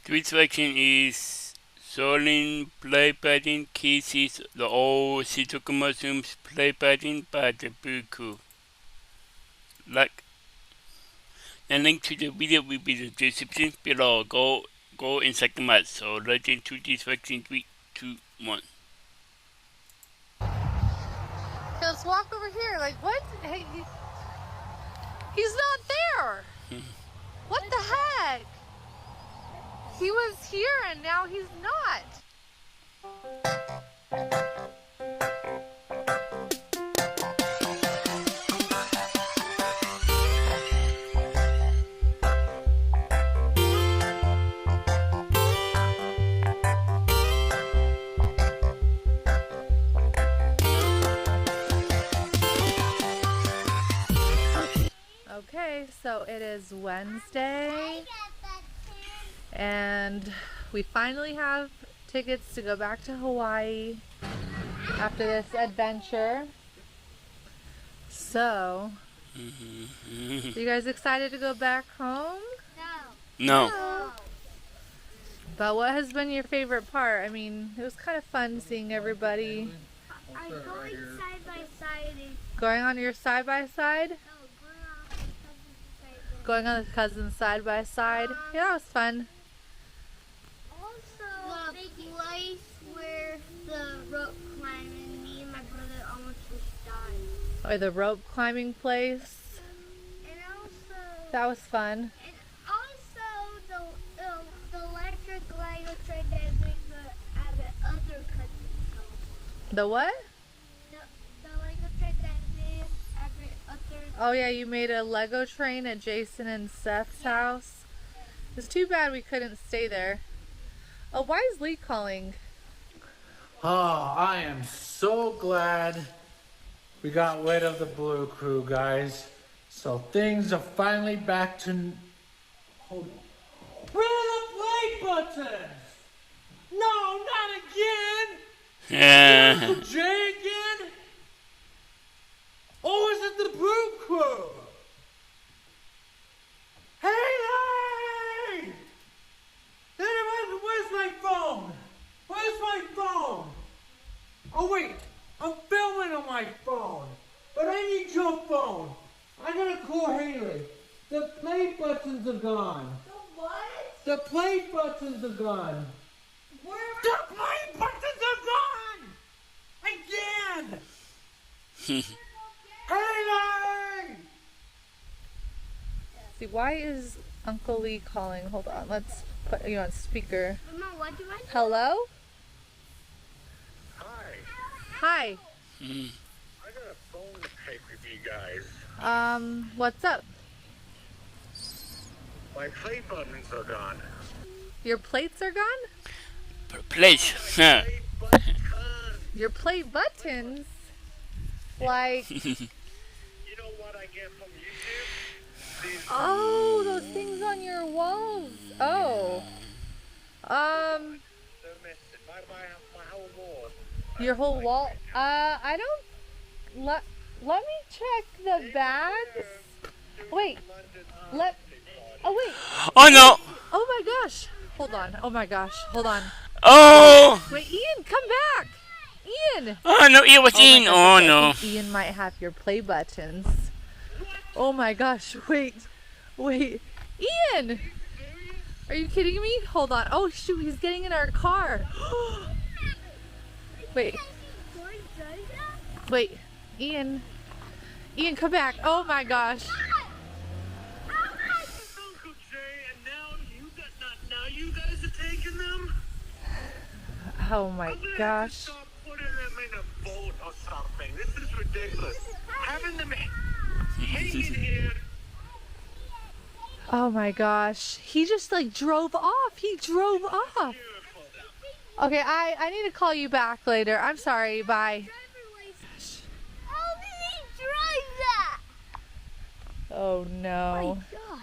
Three selection is Solin play button, cases the old Shiitake mushrooms play button by the JethroCool. Like the link to the video will be in the description below. Go and check them out. So let's into this selection 3, 2, 1. Okay, let's walk over here. Like what? Hey, he's not there. What the heck? He was here and now he's not. Okay, so it is Wednesday and we finally have tickets to go back to Hawaii after this adventure. So, you guys excited to go back home? No. But what has been your favorite part? I mean, it was kind of fun seeing everybody. I'm going side by side. Going on your side by side? Going on the cousin's side by side? Yeah, it was fun. Also, the place where the rope climbing, me and my brother almost just died. Or the rope climbing place. And also, That was fun. and also the electric light was right there at the other cousin's house. The what? The Lego train that is at the other. Oh yeah, you made a Lego train at Jason and Seth's house. It's too bad we couldn't stay there. Oh, why is Lee calling? Oh, I am so glad we got rid of the blue crew, guys. So things are finally back to... Hold on. Where are the play buttons? No, not again! Uncle Jay again? Or is it the blue crew? Hey! Where's my phone? Where's my phone? Oh wait, I'm filming on my phone. But I need your phone. I gotta call Haley. The play buttons are gone. The what? The play buttons are gone. Where? The play buttons are gone! Again! Haley! See, why is Uncle Lee calling? Hold on, let's put you on speaker. Mama, what do I do? Hello? Hi, Hi. I got a phone to take with you guys. What's up? My play buttons are gone. Your plates are gone? Place. Huh. Play buttons. Your plate buttons? Like, You know what I get from YouTube? These oh, those things on your walls. Oh. they're missing. My whole wall. Your whole wall? I don't... Let me check the bags. Wait. Oh, wait. Oh no. Oh my gosh. Hold on. Oh my gosh. Hold on. Oh. Wait, Ian, come back. Ian. Oh no, it was Oh my in. gosh, Oh okay, I no. think Ian might have your play buttons. Oh my gosh. Wait. Ian. Are you kidding me? Hold on. Oh shoot, he's getting in our car. Wait. Wait. Ian. Ian, come back. Oh my gosh. Uncle Jay, and now you guys are taking them? Oh my I'm gonna have to gosh. stop putting them in a boat or something. This is ridiculous. Having them hanging here. Oh my gosh. He just like drove off. He drove off. Beautiful. Okay, I need to call you back later. I'm sorry. Bye. How did he drive that? Oh no. Gosh.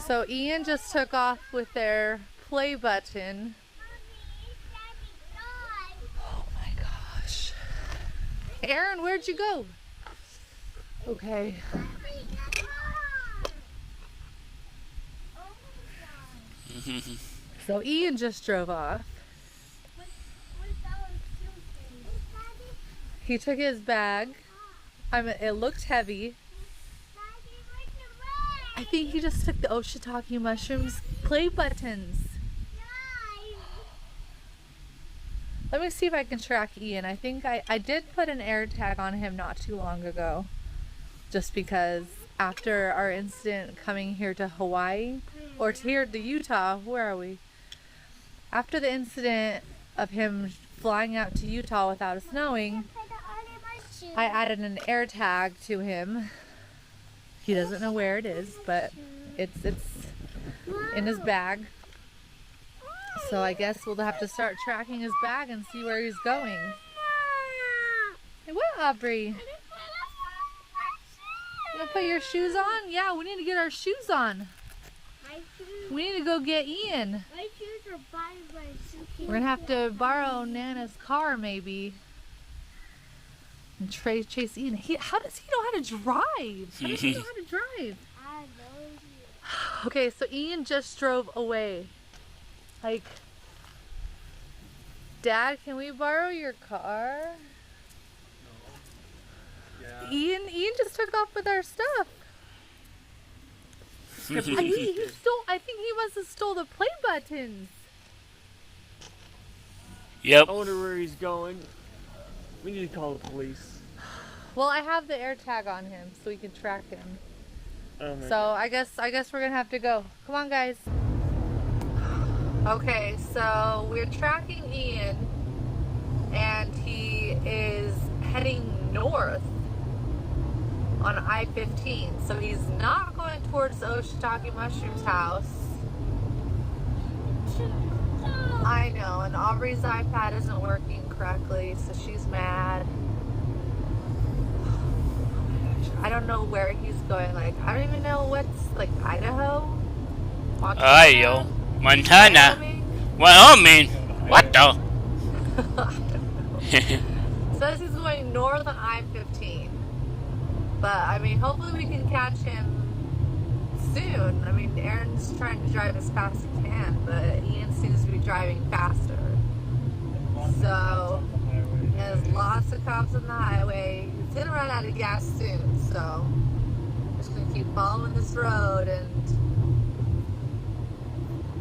So Ian just took off with their play button. Oh my gosh. Aaron, where'd you go? Okay. So Ian just drove off. He took his bag. It looked heavy. I think he just took the Shiitake mushrooms play buttons. Let me see if I can track Ian. I think I did put an air tag on him not too long ago. Just because after our incident coming here to Hawaii, or here to Utah, where are we? After the incident of him flying out to Utah without us knowing, I added an air tag to him. He doesn't know where it is, but it's in his bag. So I guess we'll have to start tracking his bag and see where he's going. Hey, what, Aubrey? You gonna put your shoes on? Yeah, we need to get our shoes on. We need to go get Ian. My shoes are by my suitcase. We're gonna have to borrow Nana's car maybe. And chase Ian. How does he know how to drive? How does he know how to drive? I know. Okay, so Ian just drove away. Like, Dad, can we borrow your car? No. Yeah. Ian just took off with our stuff. I think he must have stole the play buttons. Yep. I wonder where he's going. We need to call the police. Well, I have the air tag on him so we can track him. Oh my So I guess we're gonna have to go. Come on, guys. Okay, so we're tracking Ian, and he is heading north on I-15. So he's not going towards the Shiitake Mushrooms house. I know, and Aubrey's iPad isn't working correctly, so she's mad. I don't know where he's going. Like, I don't even know what's, like, Idaho? Yo. Montana. Wyoming. What the? Says he's going north on I-15. But, I mean, hopefully we can catch him soon. I mean, Aaron's trying to drive as fast as he can, but Ian seems to be driving faster. So, there's lots of cops on the highway. He's gonna run out of gas soon, so I'm just gonna keep following this road and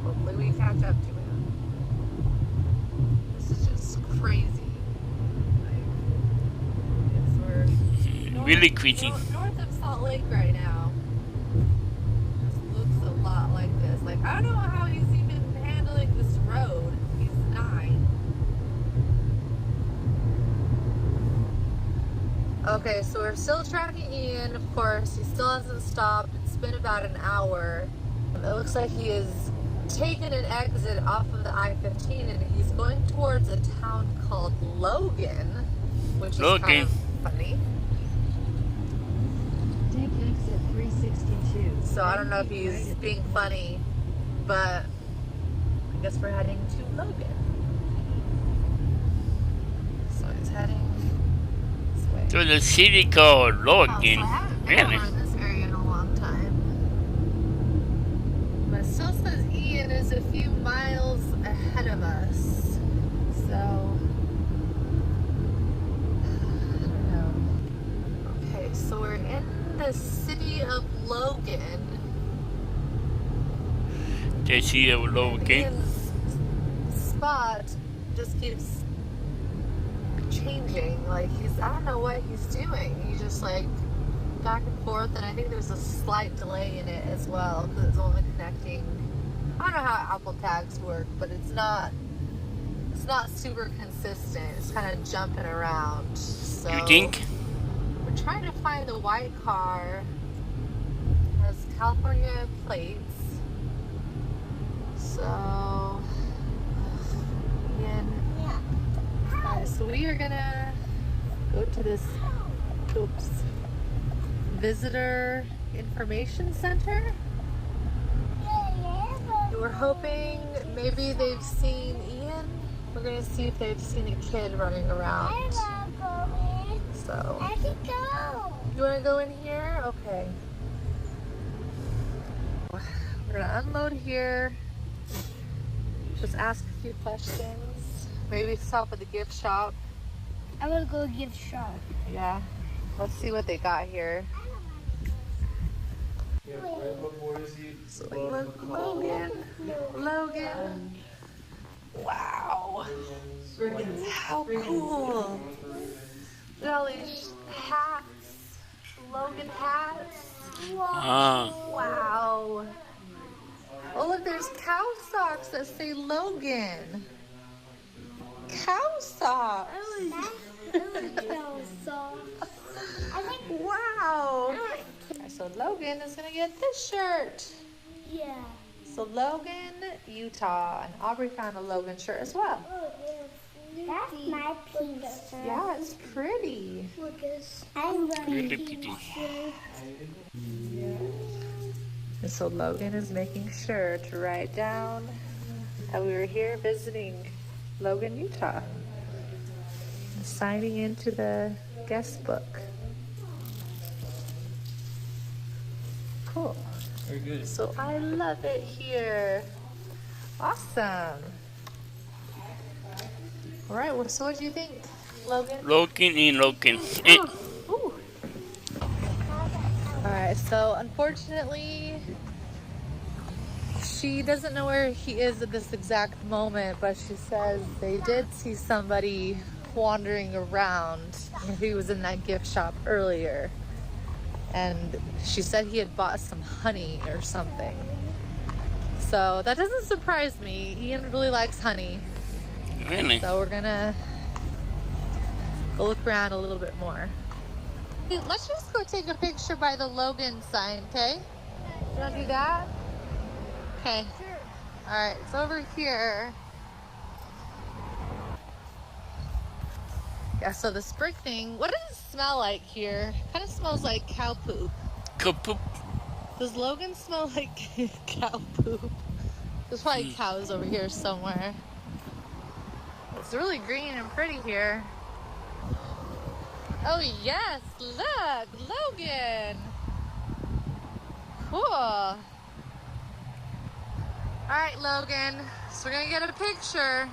hopefully we catch up to him. This is just crazy. We're Really crazy. north of Salt Lake right now. Just looks a lot like this. Like, I don't know how he's even handling this road. He's 9. Okay, so we're still tracking Ian, of course. He still hasn't stopped. It's been about an hour. It looks like he has taken an exit off of the I-15 and he's going towards a town called Logan, which is kind of funny. Take exit 362. So I don't know if he's being funny, but I guess we're heading to Logan. So he's heading this way. To the city called Oh, so Logan. I haven't been Really? around this area in a long time. But it still says Ian is a few miles ahead of us. So I don't know. Okay, so we're in the city of Logan. The city of Logan. Ian's spot just keeps changing. Like, I don't know what he's doing. He's just like back and forth, and I think there's a slight delay in it as well because it's only connecting. I don't know how Apple tags work, but it's not super consistent. It's kind of jumping around. So You think? we're trying to find the white car. It has California plates. So, Ian. Alright, so we are gonna go to this, visitor information center. We're hoping maybe they've seen Ian. We're gonna see if they've seen a kid running around. So, I can go. you wanna go in here? Okay. We're gonna unload here. Just ask a few questions. Maybe stop at the gift shop. I'm gonna go gift shop. Yeah. Let's see what they got here. So look, Logan. Wow. How cool. Look at all these hats. Logan hats. Ah. Wow. Oh, look, there's cow socks that say Logan. Cow socks. Wow. So Logan is gonna get this shirt. Yeah. So Logan, Utah, and Aubrey found a Logan shirt as well. That's my pink shirt. Yeah, it's pretty. Lucas, I'm Really wearing pretty. And so Logan is making sure to write down that we were here visiting Logan, Utah. And signing into the guest book. Cool. Very good. So I love it here. Awesome. All right, well, so what do you think, Logan? Logan and Logan. Ooh. All right, so unfortunately, she doesn't know where he is at this exact moment, but she says they did see somebody wandering around. He was in that gift shop earlier. And she said he had bought some honey or something. So that doesn't surprise me. Ian really likes honey. Really? So we're gonna go look around a little bit more. Hey, let's just go take a picture by the Logan sign, okay? You wanna do that? Okay. Sure. Alright, it's over here. Yeah, so the spring thing, what does it smell like here? Kind of smells like cow poop. Kapoop. Does Logan smell like cow poop? There's probably cows over here somewhere. It's really green and pretty here. Oh yes, look, Logan. Cool. All right, Logan, so we're gonna get a picture.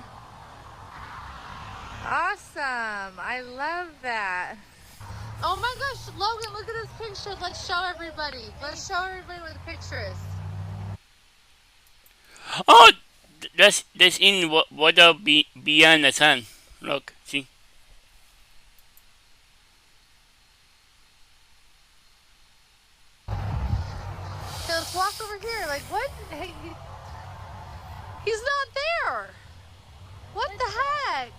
Awesome, I love that. Oh my gosh, Logan, look at this picture. Let's show everybody. Let's show everybody what the picture is. Oh, that's in water beyond the sun. Look, see. Okay, let's walk over here. Like, what? Hey, he's not there. What the heck?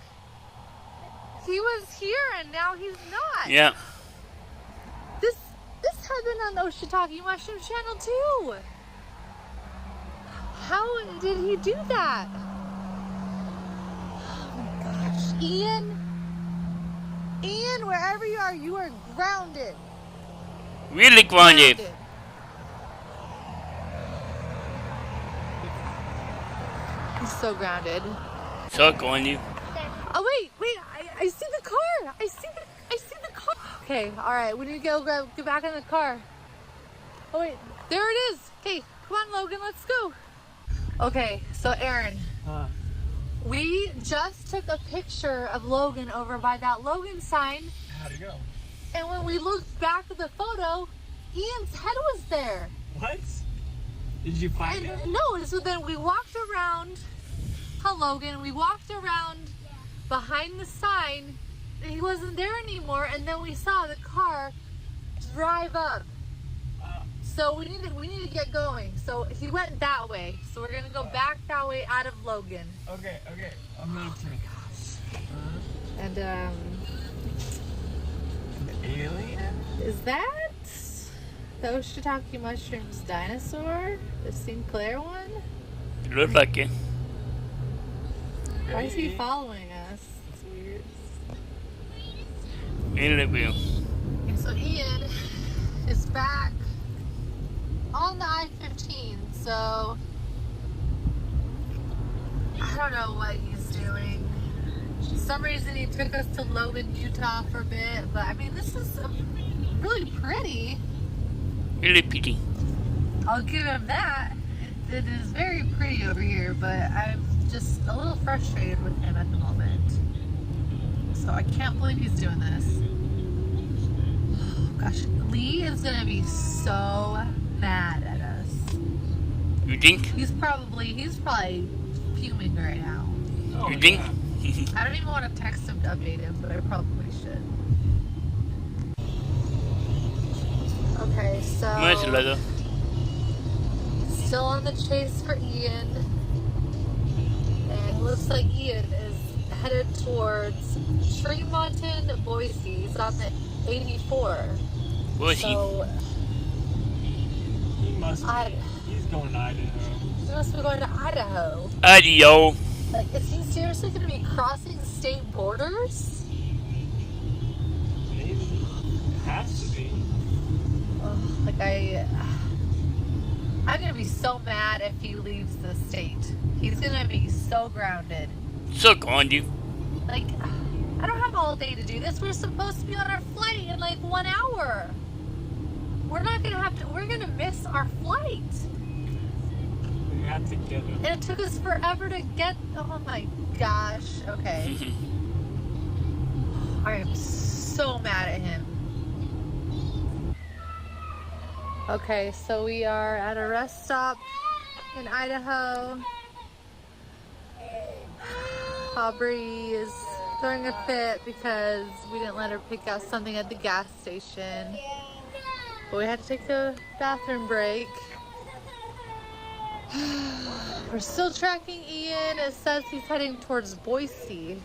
He was here and now he's not. Yeah. This had been on the Shiitake Mushroom channel too. How did he do that? Oh my gosh. Ian, wherever you are grounded. Really grounded. He's so grounded. So grounded. Oh wait, I see the car. I see the car. Okay, all right, we need to get back in the car. Oh wait, there it is. Okay, come on, Logan, let's go. Okay, so Aaron, we just took a picture of Logan over by that Logan sign. How'd it go? And when we looked back at the photo, Ian's head was there. What? Did you find it? No, so then we walked around. Logan, we walked around behind the sign. He wasn't there anymore, and then we saw the car drive up. So we need to get going. So he went that way. So we're gonna go back that way out of Logan. Okay. I'm gonna take. And An alien? is that the Shiitake Mushrooms dinosaur? The Sinclair one? Look like it. Why is he following us? It's weird. Really will. Okay, so Ian is back on the I-15, so I don't know what he's doing. For some reason he took us to Logan, Utah for a bit, but I mean, this is really pretty. Really pretty. I'll give him that. it is very pretty over here, but I'm just a little frustrated with him at the moment. So I can't believe he's doing this. Oh, gosh, Lee is gonna be so mad at us. You think? He's probably fuming right now. Oh, You think? I don't even want to text him to update him, but I probably should. Okay, so Much later. still on the chase for Ian, and it looks like Ian is headed towards Tremonton, Boise. He's on the 84. Boise. So He must be. I- He's going to Idaho. he must be going to Idaho. Adio. Like, is he seriously going to be crossing state borders? Maybe. It has to be. Ugh, like I'm gonna be so mad if he leaves the state. He's gonna be so grounded. So going you. Like, I don't have all day to do this. We're supposed to be on our flight in like 1 hour. We're not gonna have to. We're gonna miss our flight. We have to get him. And it took us forever to get. Oh my gosh. Okay. I am so mad at him. Okay, so we are at a rest stop in Idaho. Aubrey is throwing a fit because we didn't let her pick out something at the gas station. But we had to take a bathroom break. We're still tracking Ian. It says he's heading towards Boise.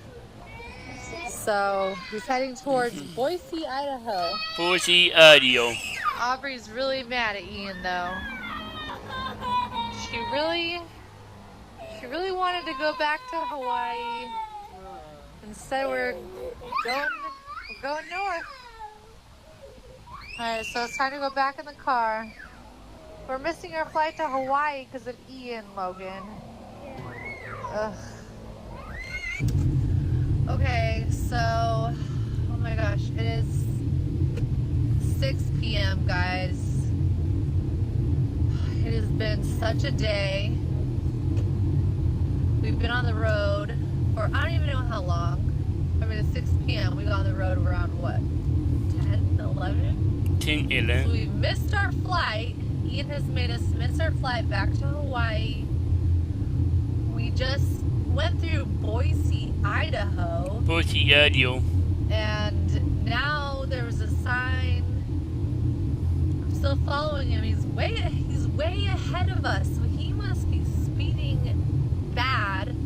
So he's heading towards Boise, Idaho. Boise, Adio. Aubrey's really mad at Ian though. She really wanted to go back to Hawaii. Instead we're going north. Alright, so it's time to go back in the car. We're missing our flight to Hawaii because of Ian, Logan. Ugh. Okay, so, oh my gosh, it is 6 p.m. guys. It has been such a day. We've been on the road for I don't even know how long. I mean, it's 6 p.m. We got on the road around what? 10, 11? 10, So 11. we've missed our flight. Ian has made us miss our flight back to Hawaii. We just went through Boise, Idaho. Boise, Adio. And now there's a sign. I'm still following him. He's way ahead of us. So he must be speeding bad.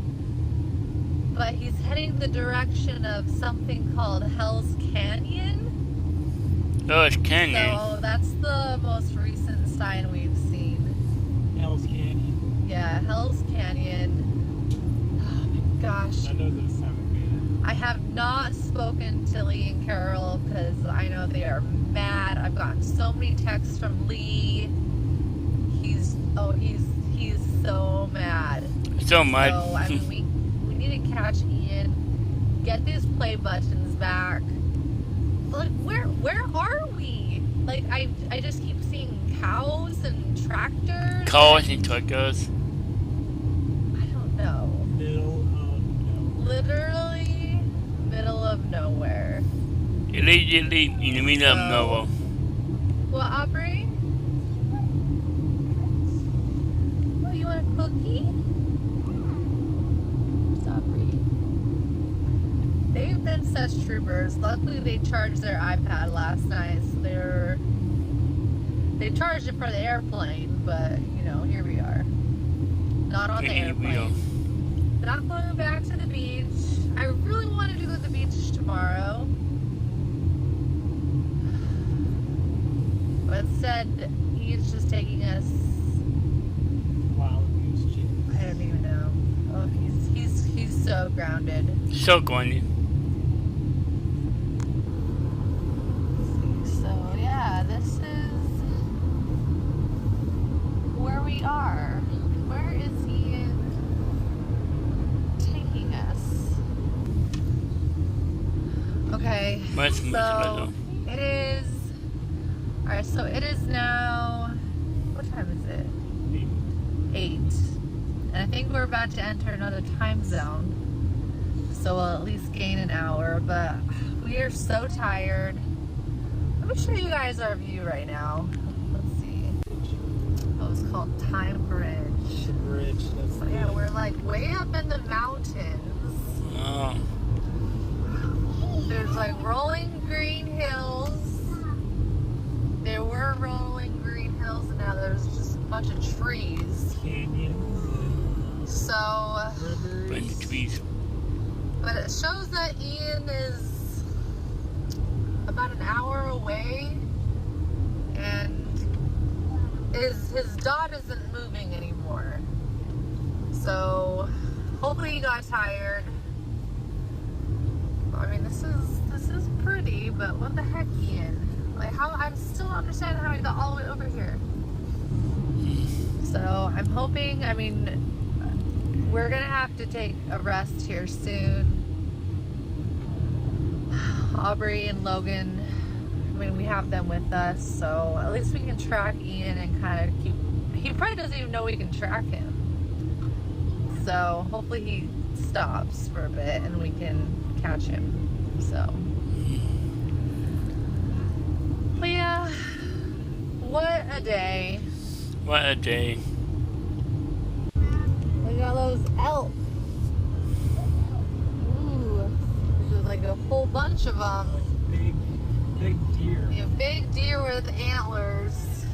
But he's heading the direction of something called Hell's Canyon. Oh, it's Canyon. So that's the most recent sign we've seen. Hell's Canyon. Yeah, Hell's Canyon. Oh my gosh. I know this time of year. I have not spoken to Lee and Carol because I know they are mad. I've gotten so many texts from Lee. He's so mad. So much. So I mean, we need to catch Ian, get these play buttons back. Like where are we? Like I just keep seeing cows and tractors. Cars and truckers. I don't know. Middle of nowhere. Literally middle of nowhere. Elite in the middle of nowhere. Well, Aubrey? Oh, you want a cookie? Where's Aubrey? They've been such troopers. Luckily, they charged their iPad last night, so they charged it for the airplane, but, you know, here we are. Not on the Here we are. airplane. Not going back to the beach. I really wanted to go to the beach tomorrow. But instead, Ian's just taking us. Wow, goose cheese. I don't even know. Oh, he's so grounded. So going. So yeah, this is where we are. Where is Ian taking us? Okay. Much So later. it is. All right. So it is now. What time is it? 8. And I think we're about to enter another time zone. So we'll at least gain an hour, but we are so tired. Let me show you guys our view right now. Let's see. Oh, it's called Time Bridge. The bridge. That's So yeah, we're like way up in the mountains. Oh. There's like rolling green hills. There were rolling green hills, and now there's just a bunch of trees. Canyons. So, Rivers. Bunch of trees. but it shows that Ian is about an hour away, and his dot isn't moving anymore. So, hopefully he got tired. I mean, this is pretty, but what the heck, Ian? Like, how, I'm still not understanding how he got all the way over here. So, I'm hoping, I mean, we're gonna have to take a rest here soon. Aubrey and Logan, I mean, we have them with us, so at least we can track Ian and kind of keep, he probably doesn't even know we can track him. So, hopefully he stops for a bit and we can catch him. So, but yeah, what a day. What a day. Look at those elk. Ooh, there's like a whole bunch of them. Big deer. A big deer with antlers.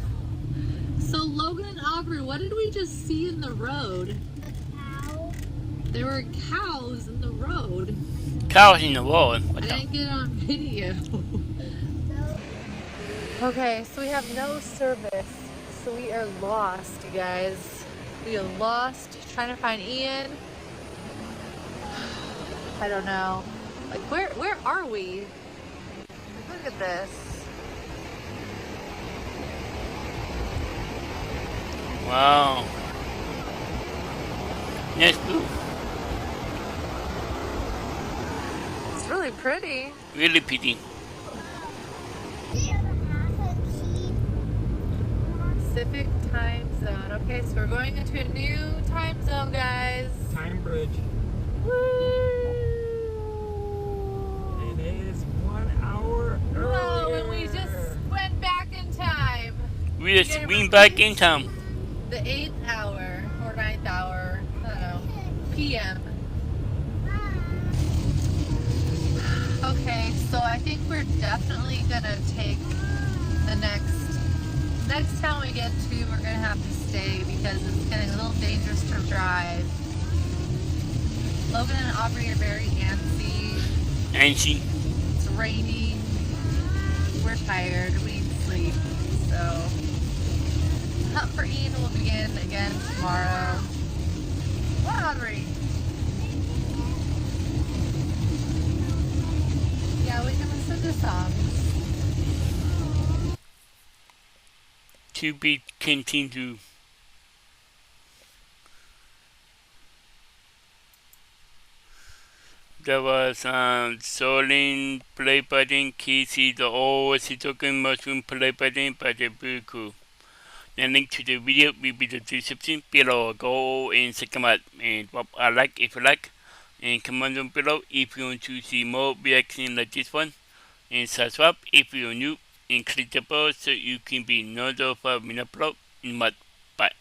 So Logan and Aubrey, what did we just see in the road? Cow. There were cows in the road. Cows in the road. I What the? didn't get it on video. Okay, so we have no service. So we are lost, you guys. We are lost trying to find Ian. I don't know. Like, where are we? Look at this. Wow. Nice blue. It's really pretty. Really pretty. Pacific time zone. Okay, so we're going into a new time zone, guys. Time bridge. Woo! It is 1 hour earlier. Whoa, and we just went back in time. We just swing back in time. The 8th hour or 9th hour, I don't know, PM. Okay, so I think we're definitely gonna take the next town we get to, we're gonna have to stay because it's getting a little dangerous to drive. Logan and Aubrey are very antsy. And she. It's raining. We're tired. We need sleep. So, Hunt for Ian will begin again tomorrow. What, Aubrey? Yeah, we can listen to songs. To be continued. There was Solin play button, Casey the old Shiitake mushroom play button by the Buku. The link to the video will be in the description below. Go and check them out and drop a like if you like. And comment down below if you want to see more reactions like this one. And subscribe if you're new. And click the bell so you can be notified when I upload. Bye.